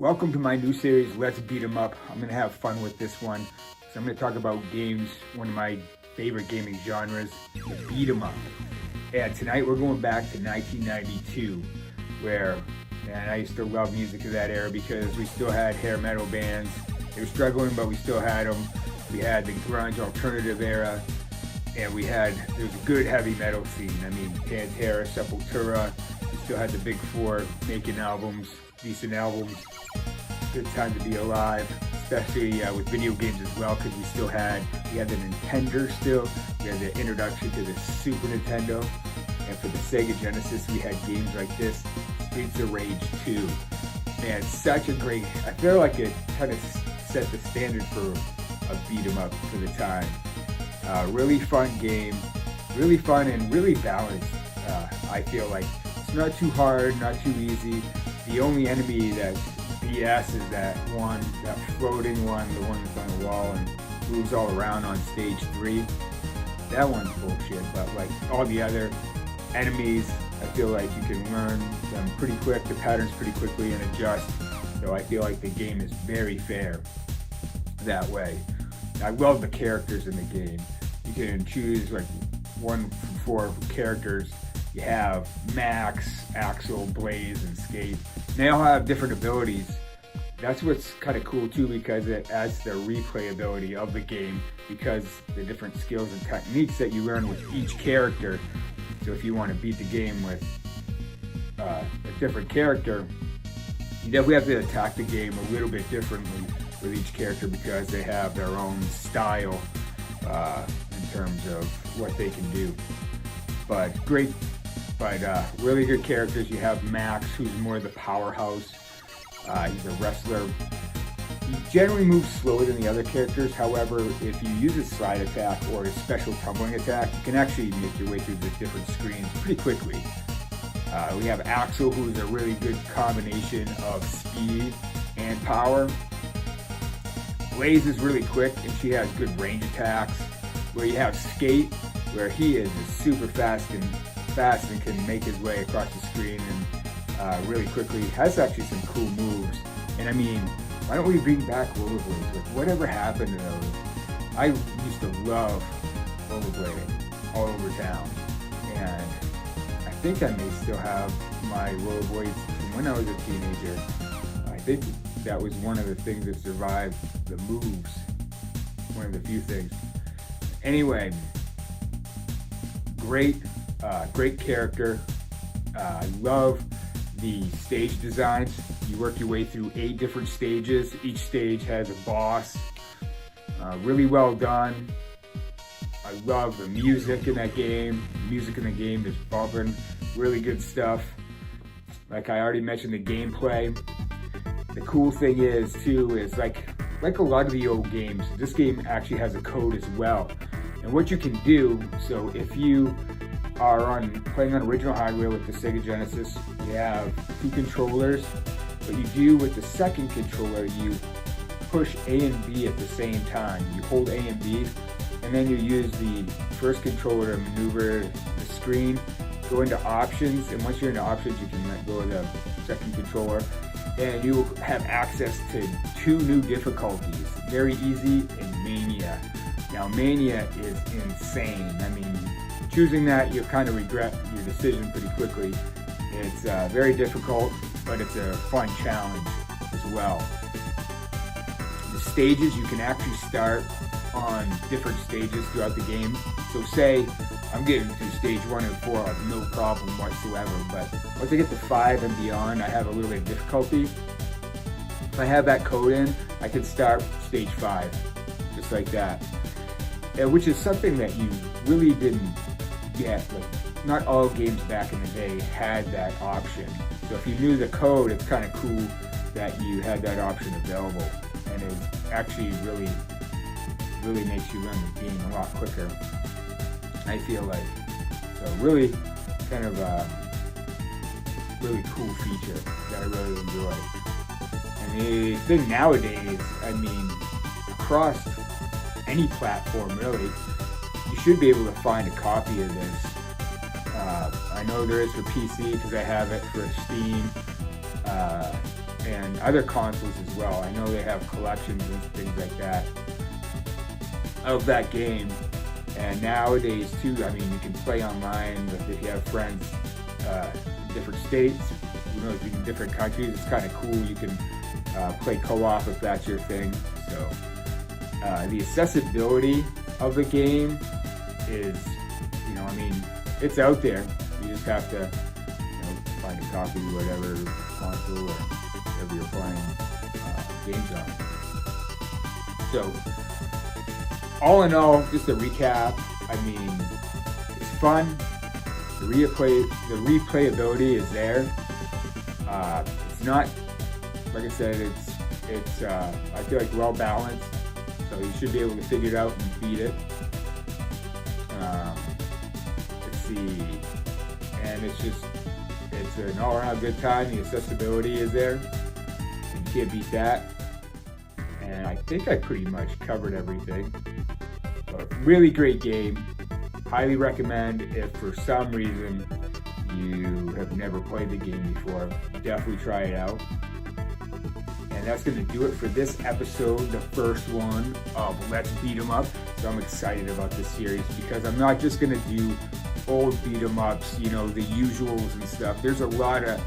Welcome to my new series, Let's Beat 'em Up. I'm gonna have fun with this one. So I'm gonna talk about games, one of my favorite gaming genres, the beat 'em up. And tonight we're going back to 1992, where, man, I used to love music of that era because we still had hair metal bands. They were struggling, but we still had them. We had the grunge alternative era, and there was a good heavy metal scene. I mean, Pantera, Sepultura, we still had the big four making albums, decent albums. Good time to be alive, especially with video games as well, because we had the Nintendo still. We had the introduction to the Super Nintendo, and for the Sega Genesis, we had games like this, Streets of Rage 2. Man, such a great, I feel like it kind of set the standard for a beat 'em up for the time. Really fun game, really fun and really balanced. I feel like it's not too hard, not too easy. The only enemy that's BS is that floating one, the one that's on the wall and moves all around on stage 3. That one's bullshit, but like all the other enemies, I feel like you can learn them pretty quick, the patterns pretty quickly, and adjust. So I feel like the game is very fair that way. I love the characters in the game. You can choose like 1 from 4 characters. You have Max, Axel, Blaze, and Skate. They all have different abilities. That's what's kind of cool too, because it adds the replayability of the game, because the different skills and techniques that you learn with each character. So if you want to beat the game with a different character, you definitely have to attack the game a little bit differently with each character, because they have their own style in terms of what they can do. But really good characters. You have Max, who's more the powerhouse. He's a wrestler. He generally moves slower than the other characters. However, if you use a slide attack or a special tumbling attack, you can actually make your way through the different screens pretty quickly. We have Axel, who's a really good combination of speed and power. Blaze is really quick, and she has good range attacks. Where you have Skate, where he is super fast and can make his way across the screen and really quickly. Has actually some cool moves. And I mean, why don't we bring back rollerblades? Like, whatever happened to those? I used to love rollerblading all over town, and I think I may still have my rollerblades from when I was a teenager. I think that was one of the things that survived the moves. One of the few things. Anyway, great character. I love the stage designs. You work your way through 8 different stages. Each stage has a boss. Really well done. I love the music in that game. The music in the game is bumping. Really good stuff. Like I already mentioned, the gameplay. The cool thing is too, is like a lot of the old games, this game actually has a code as well. And what you can do, so if you are playing on original hardware with the Sega Genesis, you have 2 controllers. What you do with the second controller, you push A and B at the same time. You hold A and B, and then you use the first controller to maneuver the screen, go into options, and once you're into options, you can let go of the second controller, and you will have access to 2 new difficulties, Very Easy and Mania. Now, Mania is insane. I mean, choosing that, you kind of regret your decision pretty quickly. It's very difficult, but it's a fun challenge as well. The stages, you can actually start on different stages throughout the game. So say I'm getting through stage 1 and 4, no problem whatsoever, but once I get to 5 and beyond, I have a little bit of difficulty. If I have that code in, I can start stage 5, just like that. Which is something that you really didn't get. Like, not all games back in the day had that option. So if you knew the code, it's kind of cool that you had that option available. And it actually really makes you learn the game a lot quicker, I feel like. So really kind of a really cool feature that I really enjoy. And the thing nowadays, I mean, across any platform really, you should be able to find a copy of this. I know there is for PC because I have it for Steam. and other consoles as well. I know they have collections and things like that of that game. And nowadays too, I mean, you can play online if you have friends in different states, you know, in different countries. It's kind of cool. You can play co-op if that's your thing. So the accessibility of the game is, you know, I mean, it's out there. You just have to, you know, find a copy, whatever console or whatever you're playing games on. So all in all, just a recap. I mean, it's fun. The replayability is there. It's not, like I said, it's I feel like well balanced. So you should be able to figure it out and beat it. Let's see, and it's an all-around good time. The accessibility is there, and you can't beat that. And I think I pretty much covered everything. But really great game. Highly recommend if for some reason you have never played the game before. Definitely try it out. And that's going to do it for this episode, the first one of Let's Beat 'em Up. So I'm excited about this series because I'm not just going to do old beat 'em ups, you know, the usuals and stuff. There's a lot of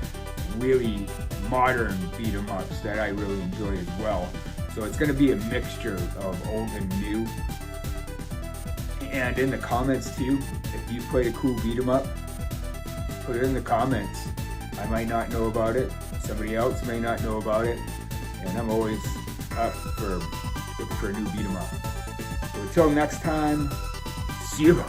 really modern beat 'em ups that I really enjoy as well. So it's going to be a mixture of old and new. And in the comments too, if you've played a cool beat 'em up, put it in the comments. I might not know about it. Somebody else may not know about it. And I'm always up for looking for a new beat 'em up. So until next time, see you.